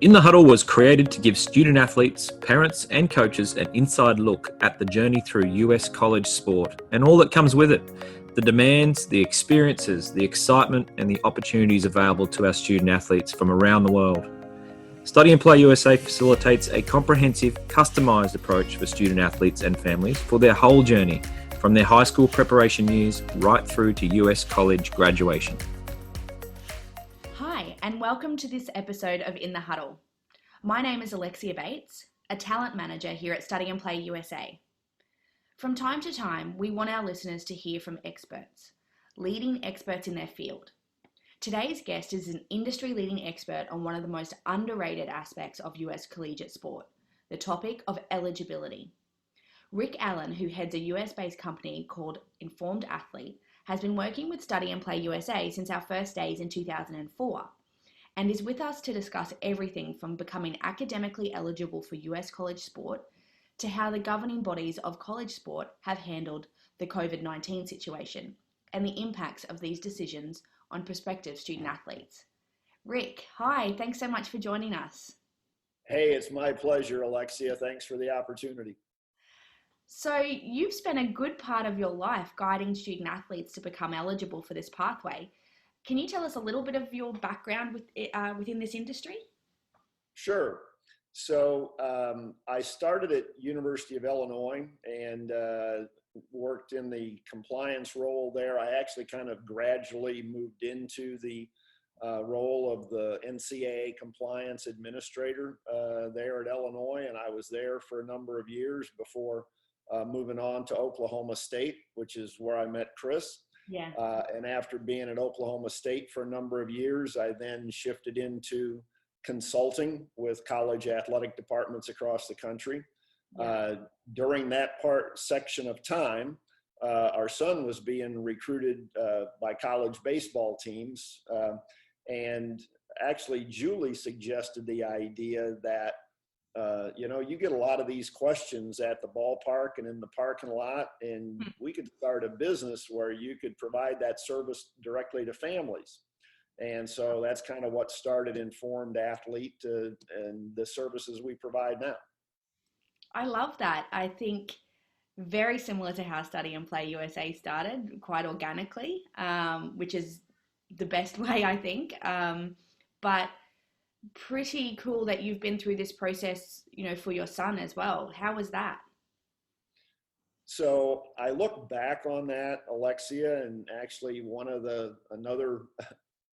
In the Huddle was created to give student athletes, parents, and coaches an inside look at the journey through US college sport and all that comes with it. The demands, the experiences, the excitement, and the opportunities available to our student athletes from around the world. Study and Play USA facilitates a comprehensive, customised approach for student athletes and families for their whole journey, from their high school preparation years right through to US college graduation. Hi, and welcome to this episode of In the Huddle. My name is Alexia Bates, a talent manager here at Study and Play USA. From time to time, we want our listeners to hear from experts, leading experts in their field. Today's guest is an industry-leading expert on one of the most underrated aspects of US collegiate sport, the topic of eligibility. Rick Allen, who heads a US-based company called Informed Athlete, has been working with Study and Play USA since our first days in 2004 and is with us to discuss everything from becoming academically eligible for US college sport to how the governing bodies of college sport have handled the COVID-19 situation and the impacts of these decisions on prospective student athletes. Rick, hi, thanks so much for joining us. Hey, it's my pleasure, Alexia. Thanks for the opportunity. So you've spent a good part of your life guiding student athletes to become eligible for this pathway. Can you tell us a little bit of your background within this industry? Sure. So I started at University of Illinois and worked in the compliance role there. I actually kind of gradually moved into the role of the NCAA compliance administrator there at Illinois, and I was there for a number of years before moving on to Oklahoma State, which is where I met Chris. Yeah. And after being at Oklahoma State for a number of years, I then shifted into consulting with college athletic departments across the country. Yeah. During that section of time, our son was being recruited by college baseball teams. And actually, Julie suggested the idea that you get a lot of these questions at the ballpark and in the parking lot, and we could start a business where you could provide that service directly to families. And so that's kind of what started Informed Athlete and the services we provide now. I love that. I think very similar to how Study and Play USA started, quite organically, which is the best way, I think. But pretty cool that you've been through this process, for your son as well. How was that? So I look back on that, Alexia, and actually another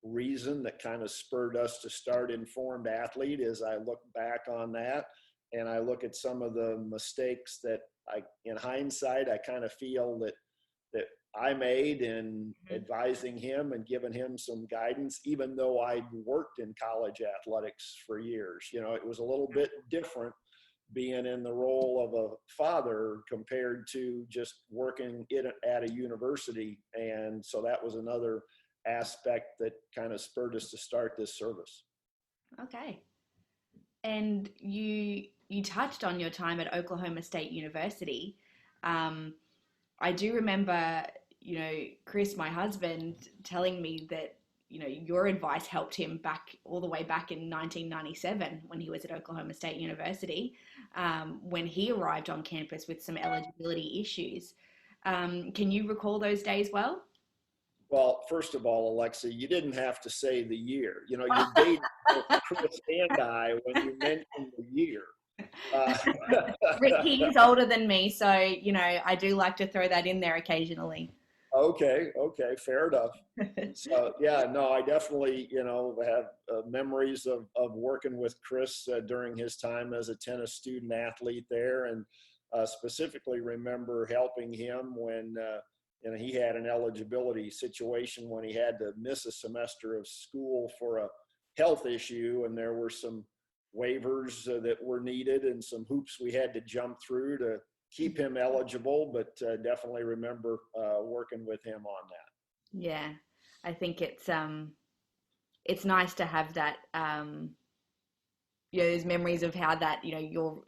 reason that kind of spurred us to start Informed Athlete is I look back on that and I look at some of the mistakes that in hindsight, I kind of feel that I made in advising him and giving him some guidance, even though I'd worked in college athletics for years. It was a little bit different being in the role of a father compared to just working at a university. And so that was another aspect that kind of spurred us to start this service. Okay. And you touched on your time at Oklahoma State University. I do remember, Chris, my husband, telling me that, your advice helped him all the way back in 1997 when he was at Oklahoma State University, when he arrived on campus with some eligibility issues. Can you recall those days well? Well, first of all, Alexia, you didn't have to say the year. You dated Chris and I when you mentioned the year. Ricky is older than me, so I do like to throw that in there occasionally. Okay, fair enough. So yeah, no, I definitely have memories of working with Chris during his time as a tennis student athlete there, and specifically remember helping him when he had an eligibility situation when he had to miss a semester of school for a health issue, and there were some waivers that were needed and some hoops we had to jump through to keep him eligible, but definitely remember working with him on that. Yeah, I think it's nice to have that, those memories of how that, your,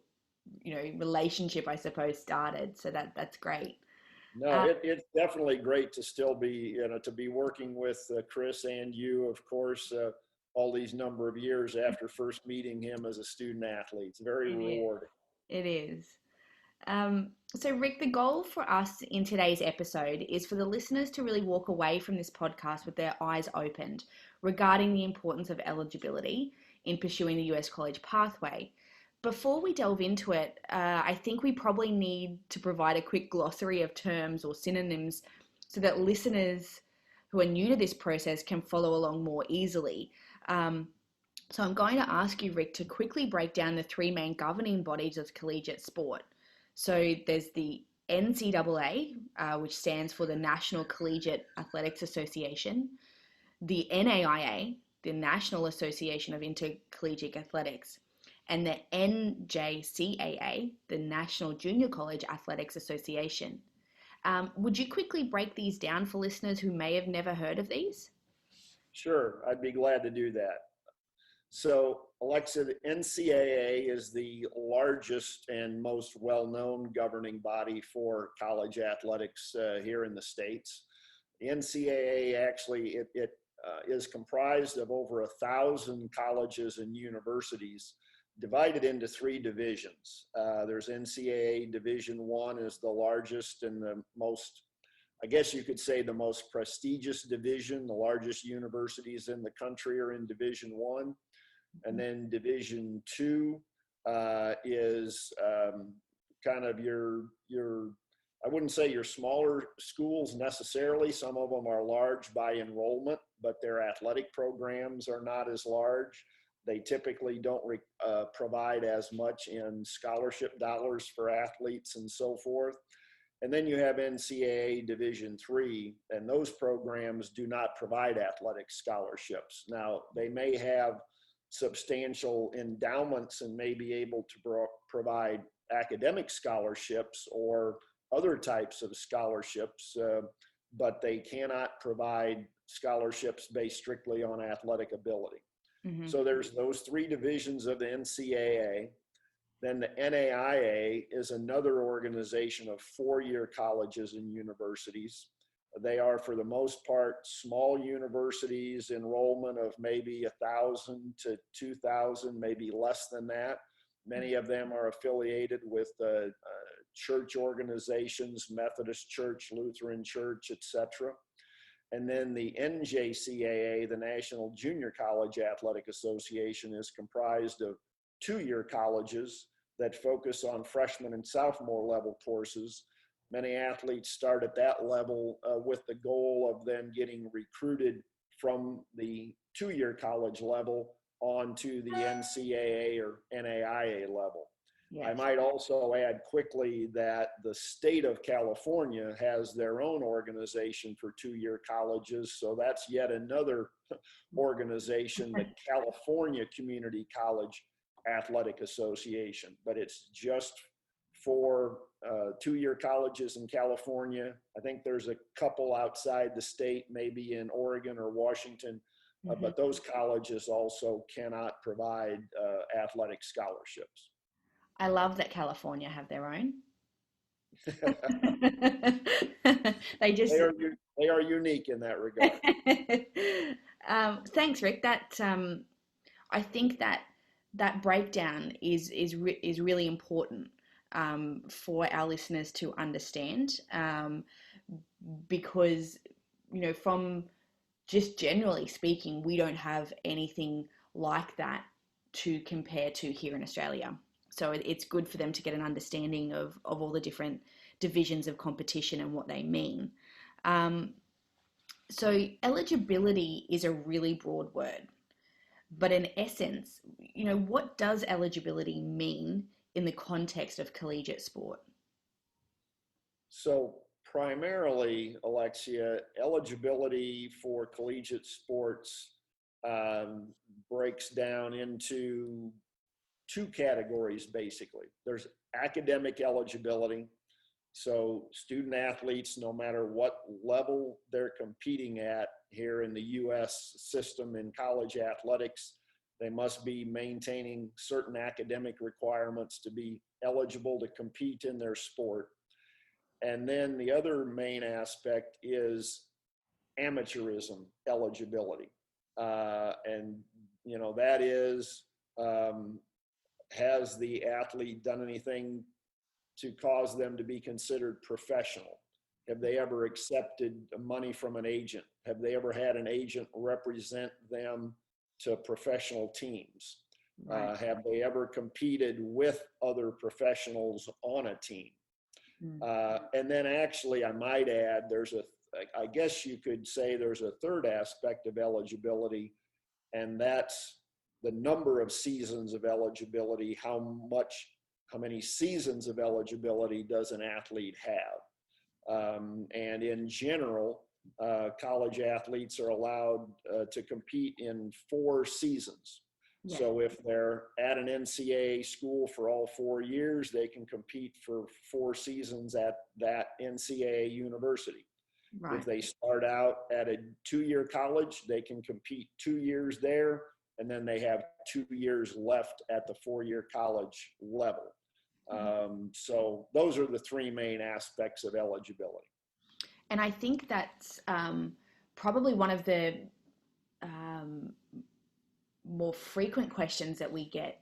relationship, I suppose, started. So that's great. No, it's definitely great to still be, to be working with Chris and you, of course. all these number of years after first meeting him as a student athlete. It's very It is. rewarding. It is. So, Rick, the goal for us in today's episode is for the listeners to really walk away from this podcast with their eyes opened regarding the importance of eligibility in pursuing the US college pathway. Before we delve into it, I think we probably need to provide a quick glossary of terms or synonyms so that listeners who are new to this process can follow along more easily. So I'm going to ask you, Rick, to quickly break down the three main governing bodies of collegiate sport. So there's the NCAA, which stands for the National Collegiate Athletics Association, the NAIA, the National Association of Intercollegiate Athletics, and the NJCAA, the National Junior College Athletics Association. Would you quickly break these down for listeners who may have never heard of these? Sure, I'd be glad to do that. So, Alexia, the NCAA is the largest and most well-known governing body for college athletics here in the States. The NCAA actually, it is comprised of over 1,000 colleges and universities divided into three divisions. There's NCAA Division I is the largest and the most, I guess you could say, the most prestigious division. The largest universities in the country are in Division I. And then Division II is kind of your, I wouldn't say your smaller schools necessarily. Some of them are large by enrollment, but their athletic programs are not as large. They typically don't provide as much in scholarship dollars for athletes and so forth. And then you have NCAA Division III, and those programs do not provide athletic scholarships. Now, they may have substantial endowments and may be able to provide academic scholarships or other types of scholarships, but they cannot provide scholarships based strictly on athletic ability. Mm-hmm. So there's those three divisions of the NCAA. Then the NAIA is another organization of four-year colleges and universities. They are, for the most part, small universities, enrollment of maybe 1,000 to 2,000, maybe less than that. Many of them are affiliated with church organizations, Methodist Church, Lutheran Church, etc. And then the NJCAA, the National Junior College Athletic Association, is comprised of two-year colleges that focus on freshman and sophomore level courses. Many athletes start at that level with the goal of then getting recruited from the two-year college level onto the NCAA or NAIA level. Yes. I might also add quickly that the state of California has their own organization for two-year colleges, so that's yet another organization, the California Community College Athletic Association, but it's just for two-year colleges in California. I think there's a couple outside the state, maybe in Oregon or Washington, but those colleges also cannot provide athletic scholarships. I love that California have their own. They are unique in that regard. Thanks, Rick. That I think that breakdown is really important for our listeners to understand, because from just generally speaking, we don't have anything like that to compare to here in Australia. So it's good for them to get an understanding of all the different divisions of competition and what they mean. So eligibility is a really broad word, but in essence, what does eligibility mean in the context of collegiate sport? So primarily, Alexia, eligibility for collegiate sports breaks down into two categories, basically. There's academic eligibility. So student athletes, no matter what level they're competing at here in the U.S. system in college athletics, they must be maintaining certain academic requirements to be eligible to compete in their sport. And then the other main aspect is amateurism eligibility. And that is, has the athlete done anything to cause them to be considered professional? Have they ever accepted money from an agent? Have they ever had an agent represent them to professional teams? Right. Have they ever competed with other professionals on a team? And then actually, I might add, I guess you could say there's a third aspect of eligibility, and that's the number of seasons of eligibility. How many seasons of eligibility does an athlete have? And in general, college athletes are allowed to compete in 4 seasons. Yeah. So if they're at an NCAA school for all 4 years, they can compete for 4 seasons at that NCAA university. Right. If they start out at a 2-year college, they can compete 2 years there, and then they have 2 years left at the 4-year college level. So those are the 3 main aspects of eligibility. And I think that's probably one of the more frequent questions that we get.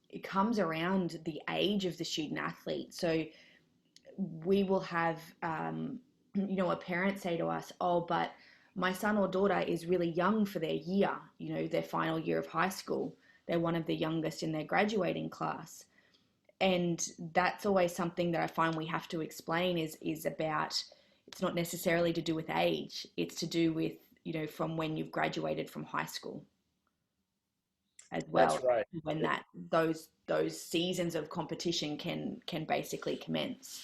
It comes around the age of the student athlete. So we will have, a parent say to us, oh, but my son or daughter is really young for their year, their final year of high school. They're one of the youngest in their graduating class. And that's always something that I find we have to explain is about, it's not necessarily to do with age. It's to do with, from when you've graduated from high school as well. That's right. When those seasons of competition can basically commence.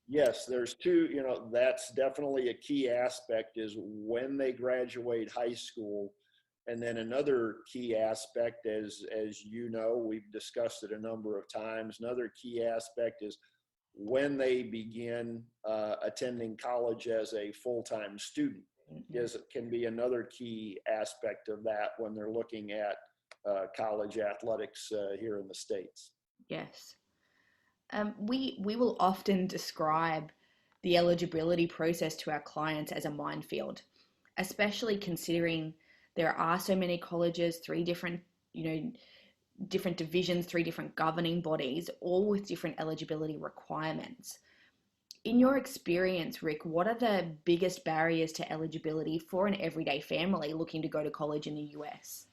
Yes, there's 2, that's definitely a key aspect is when they graduate high school. And then another key aspect, as we've discussed it a number of times, another key aspect is when they begin attending college as a full-time student. Can be another key aspect of that when they're looking at college athletics here in the States. Yes. We will often describe the eligibility process to our clients as a minefield, especially considering there are so many colleges, 3 different, different divisions, 3 different governing bodies, all with different eligibility requirements. In your experience, Rick, what are the biggest barriers to eligibility for an everyday family looking to go to college in the US?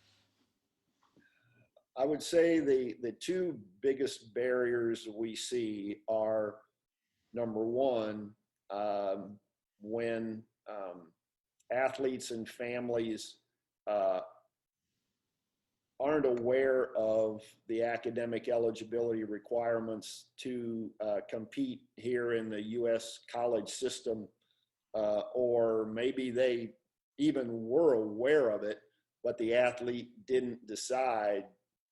I would say the 2 biggest barriers we see are, number 1, when athletes and families aren't aware of the academic eligibility requirements to compete here in the U.S. college system, or maybe they even were aware of it, but the athlete didn't decide,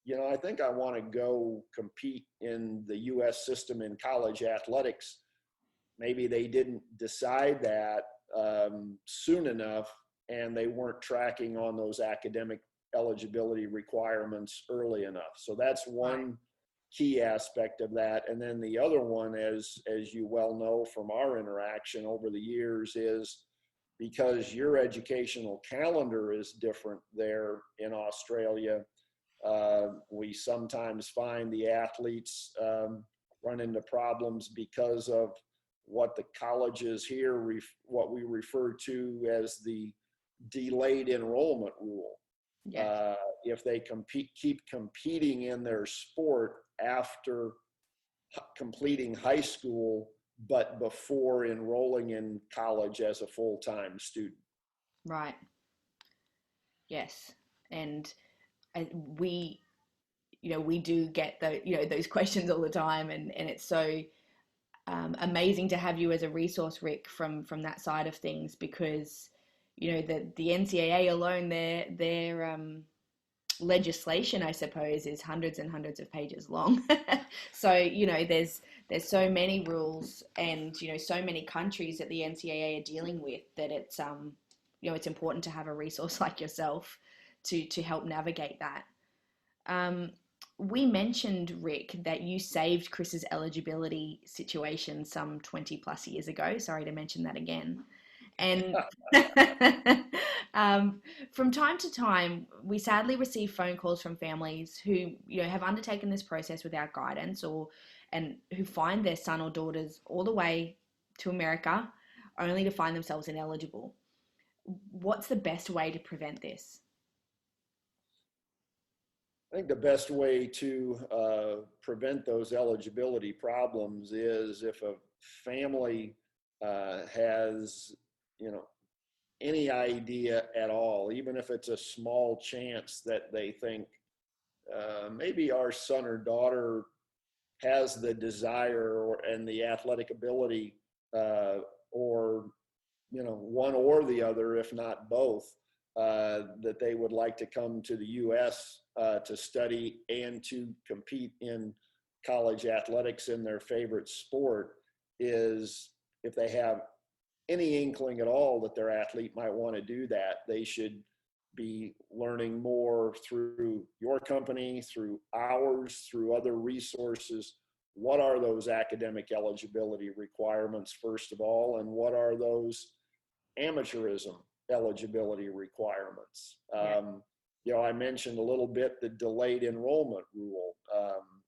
I think I want to go compete in the U.S. system in college athletics. Maybe they didn't decide that soon enough, and they weren't tracking on those academic eligibility requirements early enough. So that's one key aspect of that. And then the other one, as you well know from our interaction over the years, is because your educational calendar is different there in Australia, we sometimes find the athletes run into problems because of what the colleges here, what we refer to as the delayed enrollment rule. Yes. If they keep competing in their sport after completing high school, but before enrolling in college as a full-time student. Right. Yes. And we do get those questions all the time, and it's so amazing to have you as a resource, Rick, from that side of things, because the NCAA alone, their legislation, I suppose, is hundreds and hundreds of pages long. So there's so many rules, and so many countries that the NCAA are dealing with, that it's it's important to have a resource like yourself to help navigate that. We mentioned, Rick, that you saved Chris's eligibility situation some 20 plus years ago. Sorry to mention that again. And from time to time, we sadly receive phone calls from families who, have undertaken this process without guidance, and who find their son or daughters all the way to America only to find themselves ineligible. What's the best way to prevent this? I think the best way to prevent those eligibility problems is if a family has, any idea at all, even if it's a small chance that they think maybe our son or daughter has the desire and the athletic ability, or one or the other, if not both, that they would like to come to the U.S. To study and to compete in college athletics in their favorite sport, is if they have any inkling at all that their athlete might want to do that, they should be learning more through your company, through ours, through other resources. What are those academic eligibility requirements, first of all, and what are those amateurism eligibility requirements? Yeah. I mentioned a little bit the delayed enrollment rule.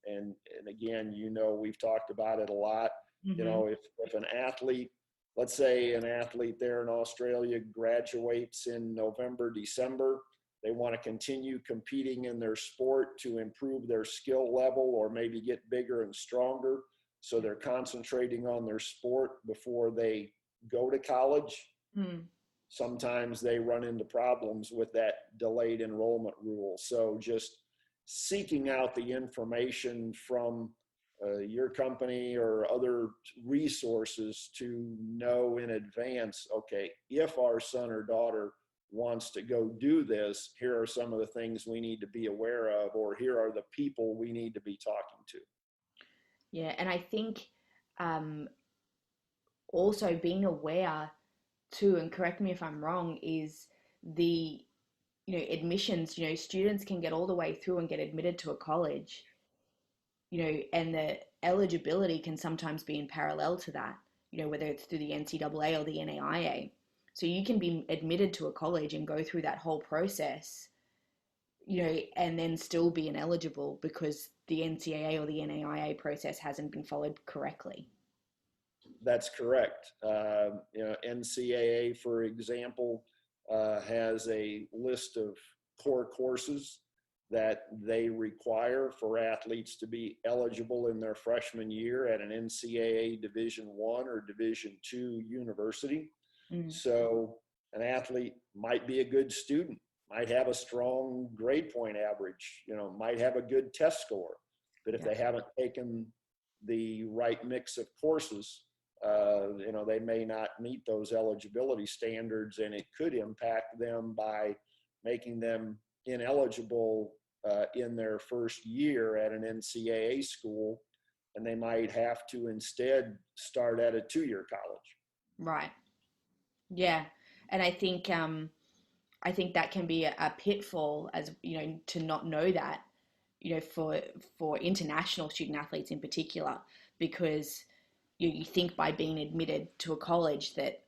And again, we've talked about it a lot. Mm-hmm. If an athlete, let's say an athlete there in Australia graduates in November, December, they want to continue competing in their sport to improve their skill level or maybe get bigger and stronger. So they're concentrating on their sport before they go to college. Mm. Sometimes they run into problems with that delayed enrollment rule. So just seeking out the information from your company or other resources to know in advance, okay, if our son or daughter wants to go do this, here are some of the things we need to be aware of, or here are the people we need to be talking to. Yeah, and I think also being aware too, and correct me if I'm wrong, is the admissions. Students can get all the way through and get admitted to a college, and the eligibility can sometimes be in parallel to that, whether it's through the NCAA or the NAIA. So you can be admitted to a college and go through that whole process, and then still be ineligible because the NCAA or the NAIA process hasn't been followed correctly. That's correct. NCAA, for example, has a list of core courses that they require for athletes to be eligible in their freshman year at an NCAA Division I or Division II university. Mm. So an athlete might be a good student, might have a strong grade point average, might have a good test score, but if Yeah. they haven't taken the right mix of courses, they may not meet those eligibility standards, and it could impact them by making them ineligible in their first year at an NCAA school, and they might have to instead start at a 2-year college. Right. Yeah. And I think that can be a pitfall, as to not know that, for international student athletes in particular, because you think by being admitted to a college that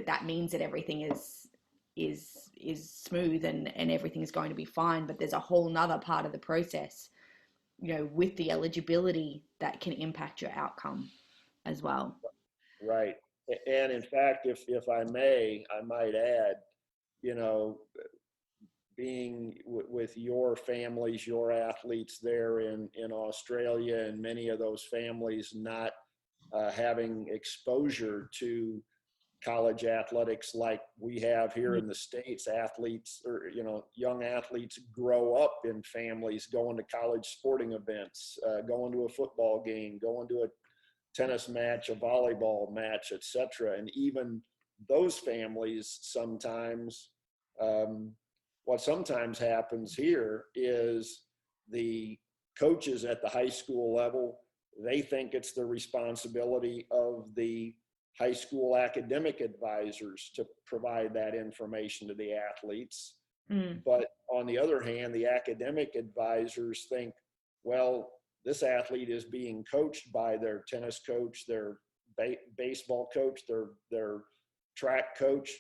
that means that everything is smooth and everything is going to be fine, but there's a whole nother part of the process, with the eligibility that can impact your outcome as well. Right. And in fact, if I might add, you know, being with your families, your athletes there in Australia, and many of those families not having exposure to college athletics like we have here in the States. Athletes, or young athletes, grow up in families going to college sporting events, going to a football game, going to a tennis match, a volleyball match, etc. And even those families sometimes, what sometimes happens here is the coaches at the high school level, they think it's the responsibility of the high school academic advisors to provide that information to the athletes. Mm. But on the other hand, the academic advisors think, well, this athlete is being coached by their tennis coach, their baseball coach, their track coach,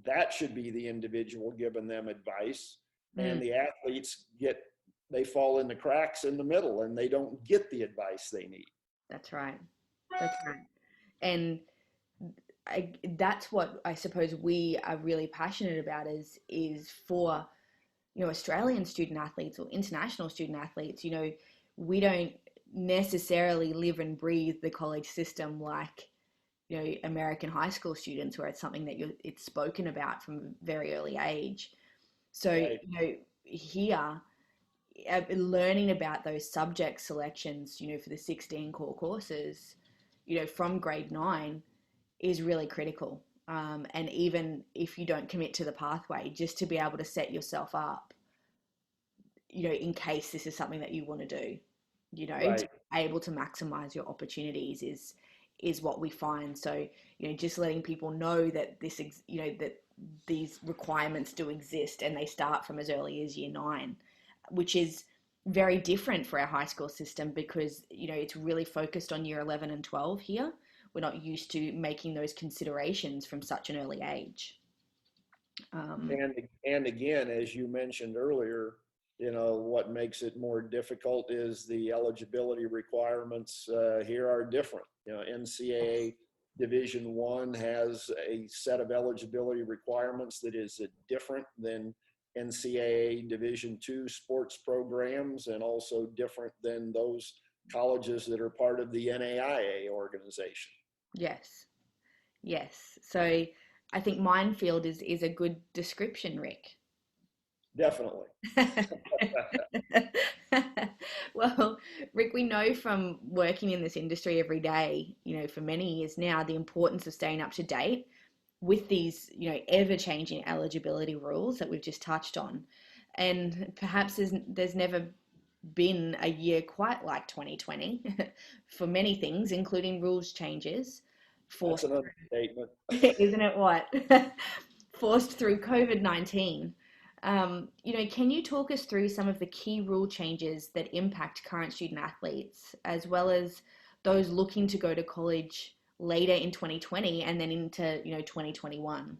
that should be the individual giving them advice. And the athletes they fall in the cracks in the middle and they don't get the advice they need. That's right. That's right. And that's what I suppose we are really passionate about is for, Australian student athletes or international student athletes. We don't necessarily live and breathe the college system like, American high school students, where it's something that it's spoken about from a very early age. So, Right. Here, learning about those subject selections, for the 16 core courses, from grade 9 is really critical. And even if you don't commit to the pathway, just to be able to set yourself up, in case this is something that you want to do, Right. to be able to maximize your opportunities is what we find. So, just letting people know that that these requirements do exist, and they start from as early as year 9, which is very different for our high school system because, it's really focused on year 11 and 12 here. We're not used to making those considerations from such an early age. And again, as you mentioned earlier, what makes it more difficult is the eligibility requirements here are different. NCAA Division I has a set of eligibility requirements that is different than NCAA Division II sports programs, and also different than those colleges that are part of the NAIA organization. Yes. Yes. So I think minefield is a good description, Rick. Definitely. Well, Rick, we know from working in this industry every day, for many years now, the importance of staying up to date with these, ever-changing eligibility rules that we've just touched on. And perhaps there's never been a year quite like 2020 for many things, including rules changes That's forced, an understatement. isn't it what? Forced through COVID-19. Can you talk us through some of the key rule changes that impact current student athletes, as well as those looking to go to college later in 2020 and then into 2021?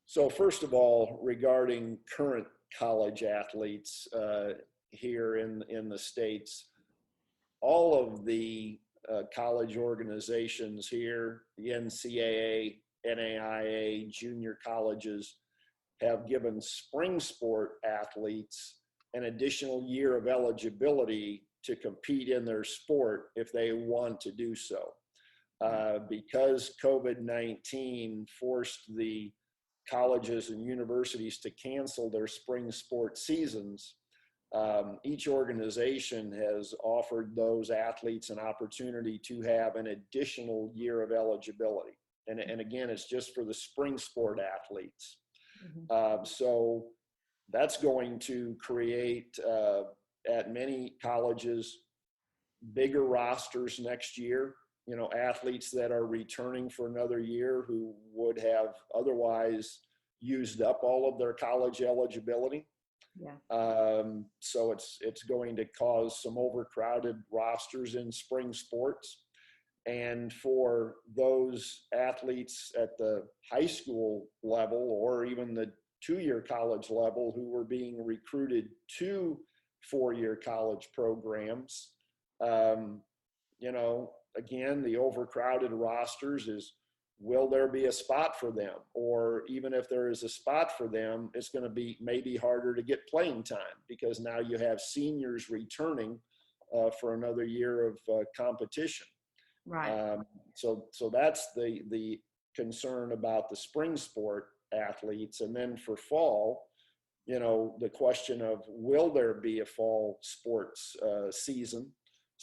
So first of all, regarding current college athletes here in the States, all of the college organizations here, the NCAA, NAIA, junior colleges, have given spring sport athletes an additional year of eligibility to compete in their sport if they want to do so. Because COVID-19 forced the colleges and universities to cancel their spring sport seasons, each organization has offered those athletes an opportunity to have an additional year of eligibility. And again, it's just for the spring sport athletes. So that's going to create, at many colleges, bigger rosters next year. Athletes that are returning for another year who would have otherwise used up all of their college eligibility. Yeah. So it's going to cause some overcrowded rosters in spring sports. And for those athletes at the high school level or even the 2-year college level who were being recruited to 4-year college programs, again, the overcrowded rosters is, will there be a spot for them? Or even if there is a spot for them, it's going to be maybe harder to get playing time because now you have seniors returning for another year of competition. Right. So that's the concern about the spring sport athletes. And then for fall, the question of, will there be a fall sports season?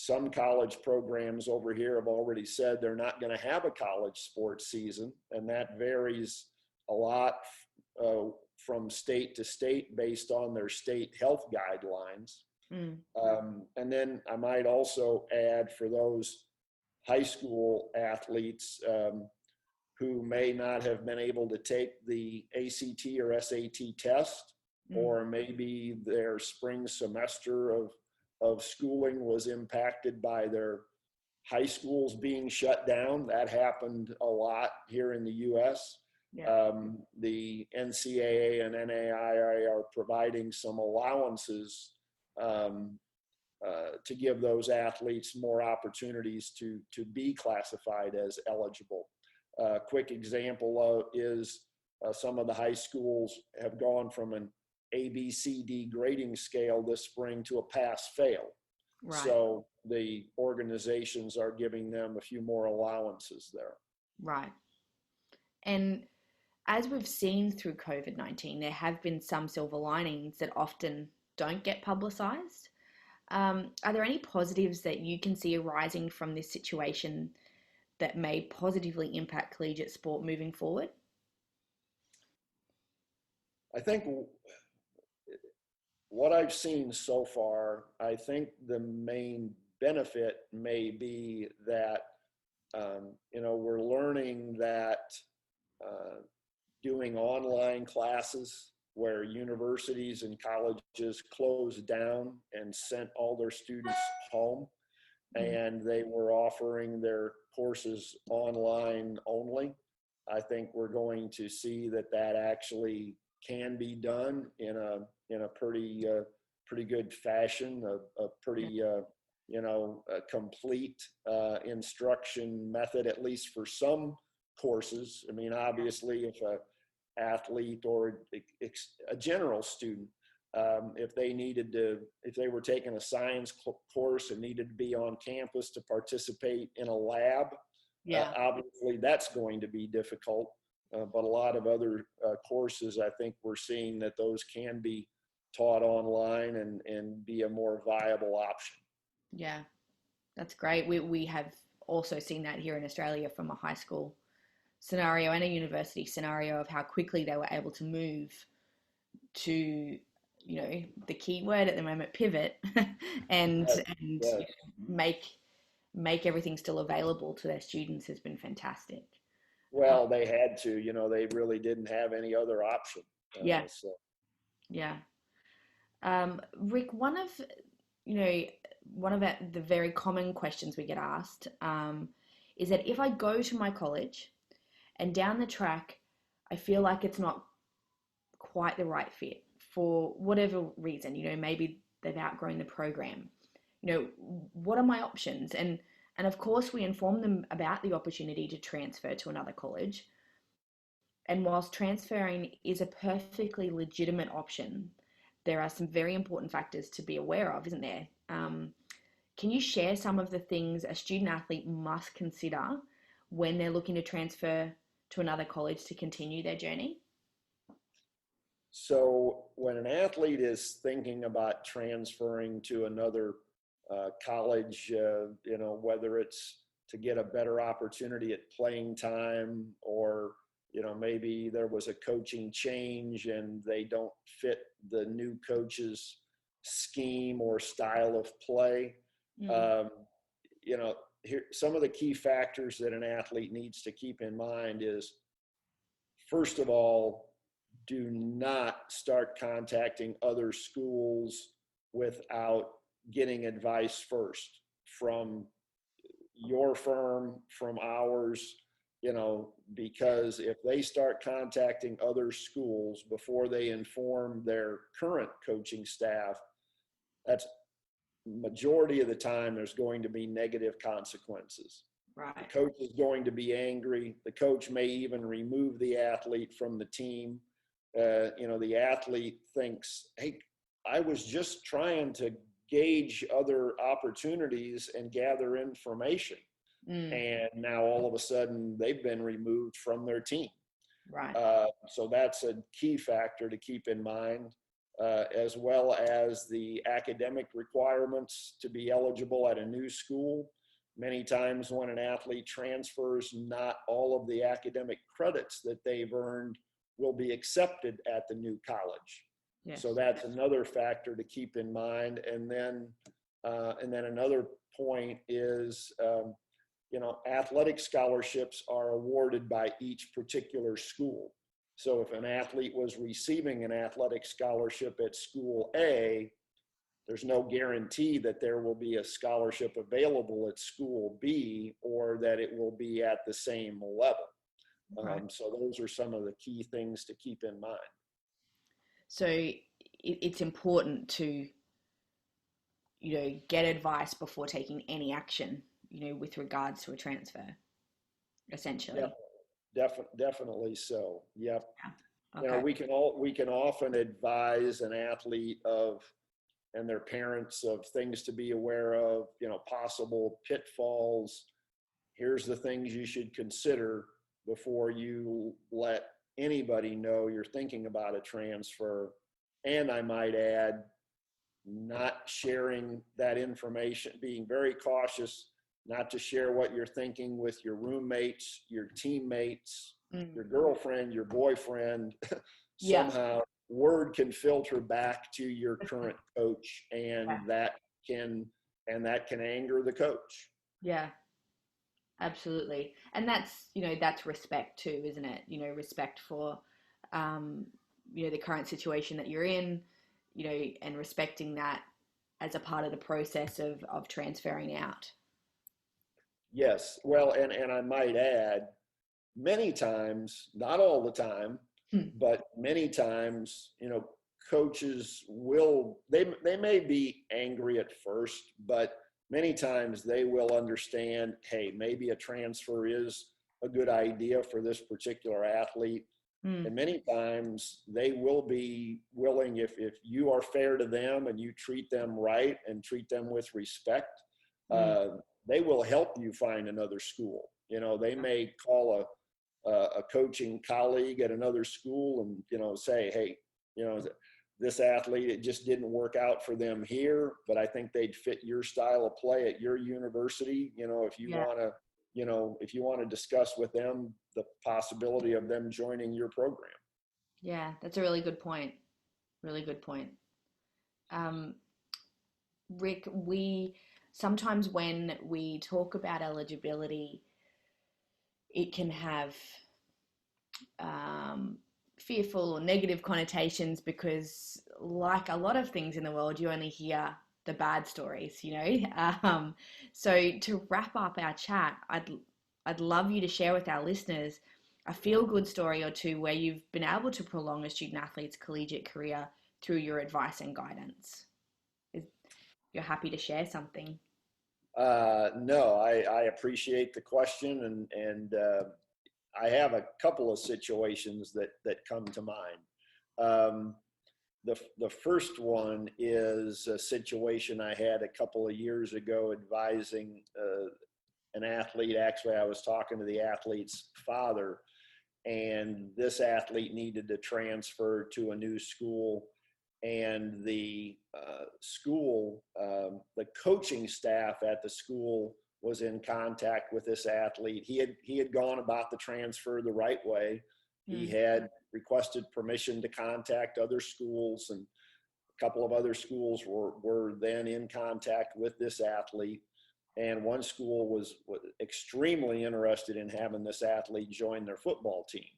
Some college programs over here have already said they're not going to have a college sports season, and that varies a lot from state to state based on their state health guidelines. And then I might also add, for those high school athletes who may not have been able to take the ACT or SAT test, or maybe their spring semester of schooling was impacted by their high schools being shut down. That happened a lot here in the U.S. Yeah. The NCAA and NAIA are providing some allowances to give those athletes more opportunities to be classified as eligible. Quick example is some of the high schools have gone from an ABCD grading scale this spring to a pass-fail. Right. So the organizations are giving them a few more allowances there. Right. And as we've seen through COVID-19, there have been some silver linings that often don't get publicized. Are there any positives that you can see arising from this situation that may positively impact collegiate sport moving forward? I think what I've seen so far, I think the main benefit may be that, we're learning that doing online classes where universities and colleges closed down and sent all their students home, and they were offering their courses online only. I think we're going to see that actually can be done in a pretty good fashion, a pretty a complete instruction method, at least for some courses. I mean, obviously, if a athlete or a general student, if they were taking a science course and needed to be on campus to participate in a lab, obviously that's going to be difficult. But a lot of other courses, I think we're seeing that those can be taught online and be a more viable option. Yeah, that's great. We have also seen that here in Australia from a high school scenario and a university scenario of how quickly they were able to move to, the key word at the moment, pivot, and make everything still available to their students has been fantastic. Well, they had to, they really didn't have any other option. Yeah. Rick, one of the very common questions we get asked is that if I go to my college and down the track, I feel like it's not quite the right fit for whatever reason, maybe they've outgrown the program, what are my options? And of course we inform them about the opportunity to transfer to another college. And whilst transferring is a perfectly legitimate option, there are some very important factors to be aware of, isn't there? Can you share some of the things a student athlete must consider when they're looking to transfer to another college to continue their journey? So when an athlete is thinking about transferring to another college, whether it's to get a better opportunity at playing time, or maybe there was a coaching change and they don't fit the new coach's scheme or style of play. Here, some of the key factors that an athlete needs to keep in mind is, first of all, do not start contacting other schools without getting advice first from your firm, from ours, because if they start contacting other schools before they inform their current coaching staff, that's majority of the time there's going to be negative consequences. Right. The coach is going to be angry. The coach may even remove the athlete from the team. The athlete thinks, hey, I was just trying to gauge other opportunities and gather information. And now all of a sudden they've been removed from their team. Right. So that's a key factor to keep in mind, as well as the academic requirements to be eligible at a new school. Many times when an athlete transfers, not all of the academic credits that they've earned will be accepted at the new college. Yes. So that's another factor to keep in mind. And then another point is, athletic scholarships are awarded by each particular school. So if an athlete was receiving an athletic scholarship at school A, there's no guarantee that there will be a scholarship available at school B or that it will be at the same level. Right. So those are some of the key things to keep in mind. So it's important to, get advice before taking any action, with regards to a transfer, essentially. Definitely so. Yep. Yeah. Okay. We can often advise an athlete and their parents of things to be aware of, possible pitfalls. Here's the things you should consider before you let anybody know you're thinking about a transfer. And I might add, not sharing that information, being very cautious not to share what you're thinking with your roommates, your teammates, your girlfriend, your boyfriend. Yeah. Somehow word can filter back to your current coach, and Yeah. that can anger the coach. Yeah, absolutely. And that's respect too, isn't it? Respect for, the current situation that you're in, and respecting that as a part of the process of transferring out. Yes. Well, and I might add, many times, not all the time, but many times, coaches they may be angry at first, but many times they will understand, hey, maybe a transfer is a good idea for this particular athlete. And many times they will be willing, if you are fair to them and you treat them right and treat them with respect, they will help you find another school. They may call a coaching colleague at another school and, say, hey, this athlete, it just didn't work out for them here, but I think they'd fit your style of play at your university. If you want to, if you want to discuss with them the possibility of them joining your program. Yeah, that's a really good point. Really good point. Rick, sometimes when we talk about eligibility, it can have fearful or negative connotations because, like a lot of things in the world, you only hear the bad stories, So to wrap up our chat, I'd love you to share with our listeners a feel-good story or two where you've been able to prolong a student athlete's collegiate career through your advice and guidance. You're happy to share something? No, I appreciate the question, and I have a couple of situations that come to mind. The first one is a situation I had a couple of years ago advising an athlete. Actually, I was talking to the athlete's father, and this athlete needed to transfer to a new school. And the school, the coaching staff at the school was in contact with this athlete. He had gone about the transfer the right way. He had requested permission to contact other schools, and a couple of other schools were then in contact with this athlete. And one school was extremely interested in having this athlete join their football team.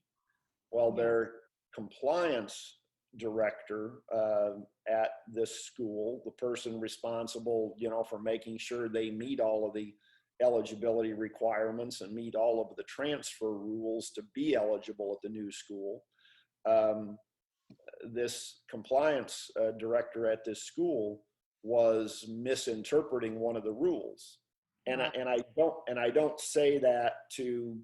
Well, their compliance director at this school, the person responsible, for making sure they meet all of the eligibility requirements and meet all of the transfer rules to be eligible at the new school. This compliance director at this school was misinterpreting one of the rules. And I don't say that to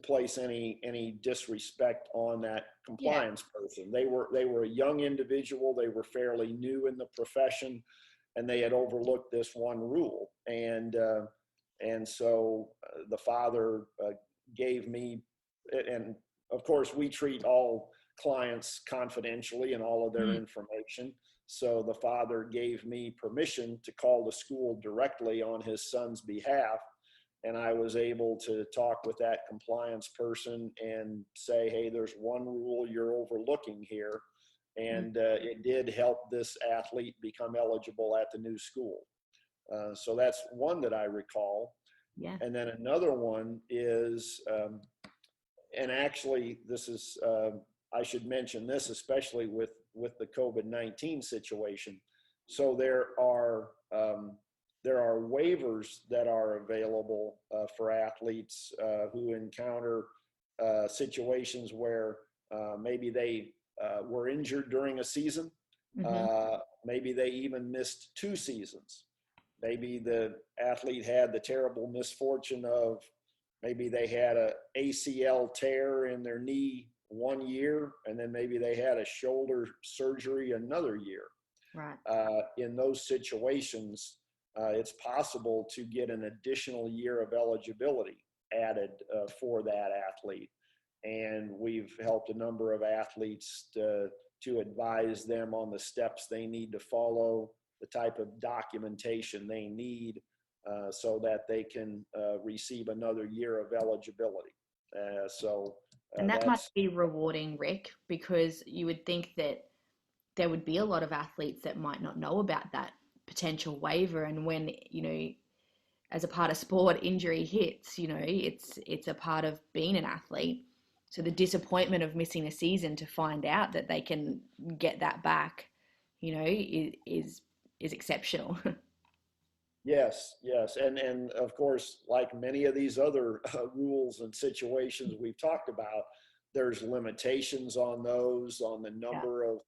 place any disrespect on that compliance person. They were a young individual. They were fairly new in the profession, and they had overlooked this one rule. And so the father gave me, and of course we treat all clients confidentially and all of their information. So the father gave me permission to call the school directly on his son's behalf. And I was able to talk with that compliance person and say, hey, there's one rule you're overlooking here. And it did help this athlete become eligible at the new school. So that's one that I recall. Yeah. And then another one is, and actually this is, I should mention this, especially with the COVID-19 situation. So there are waivers that are available for athletes who encounter situations where maybe they were injured during a season. Maybe they even missed 2 seasons. Maybe the athlete had the terrible misfortune of maybe they had a ACL tear in their knee 1 year, and then maybe they had a shoulder surgery another year. Right. In those situations, it's possible to get an additional year of eligibility added for that athlete. And we've helped a number of athletes to advise them on the steps they need to follow, the type of documentation they need so that they can receive another year of eligibility. And that must be rewarding, Rick, because you would think that there would be a lot of athletes that might not know about that potential waiver. And when, as a part of sport, injury hits, it's a part of being an athlete. So the disappointment of missing a season to find out that they can get that back, is exceptional. Yes. And of course, like many of these other rules and situations we've talked about, there's limitations on those, on the number of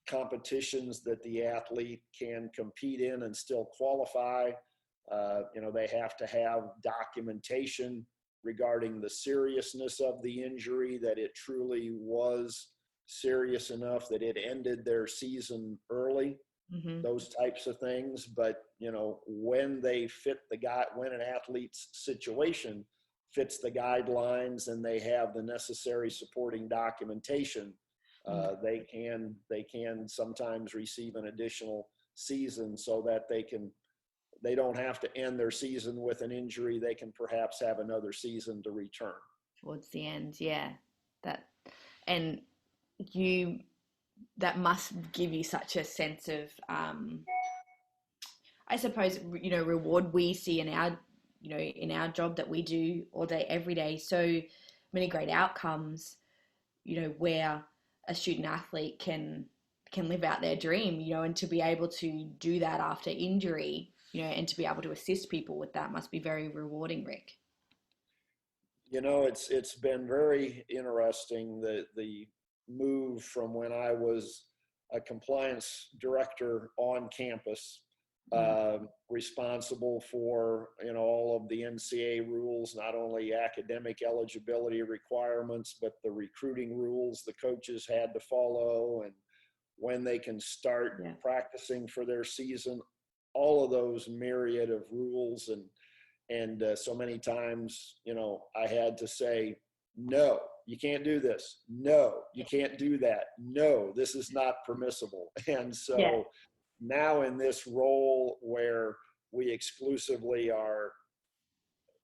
competitions that the athlete can compete in and still qualify. They have to have documentation regarding the seriousness of the injury, that it truly was serious enough that it ended their season early. Those types of things. But when they fit when an athlete's situation fits the guidelines and they have the necessary supporting documentation, they can sometimes receive an additional season so that they don't have to end their season with an injury. They can perhaps have another season to return towards the end. That must give you such a sense of, I suppose, reward. We see in our job that we do all day, every day, so many great outcomes, where a student athlete can live out their dream, and to be able to do that after injury, and to be able to assist people with that must be very rewarding, Rick. It's been very interesting, the move from when I was a compliance director on campus, responsible for all of the NCAA rules, not only academic eligibility requirements, but the recruiting rules the coaches had to follow, and when they can start practicing for their season, all of those myriad of rules. And so many times, I had to say, no, you can't do this. No, you can't do that. No, this is not permissible. And so now in this role where we exclusively are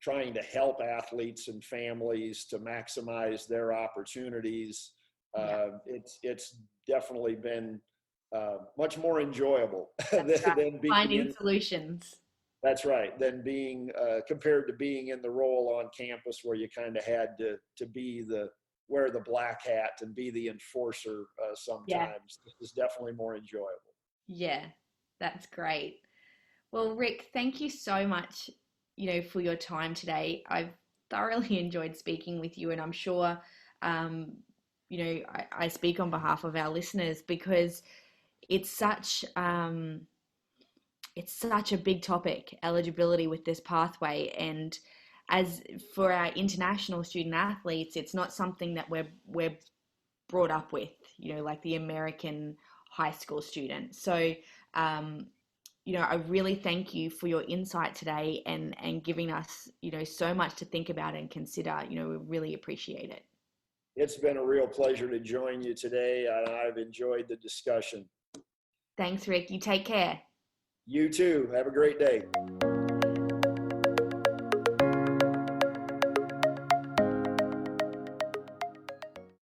trying to help athletes and families to maximize their opportunities, it's definitely been much more enjoyable than being finding solutions. That's right. Than being compared to being in the role on campus where you kind of had to be wear the black hat and be the enforcer sometimes. This is definitely more enjoyable. Yeah, that's great. Well, Rick, thank you so much, for your time today. I've thoroughly enjoyed speaking with you, and I'm sure, I speak on behalf of our listeners because it's such a big topic, eligibility with this pathway. And as for our international student athletes, it's not something that we're brought up with, like the American high school student. So, I really thank you for your insight today and giving us, so much to think about and consider. We really appreciate it. It's been a real pleasure to join you today. I've enjoyed the discussion. Thanks, Rick. You take care. You too. Have a great day.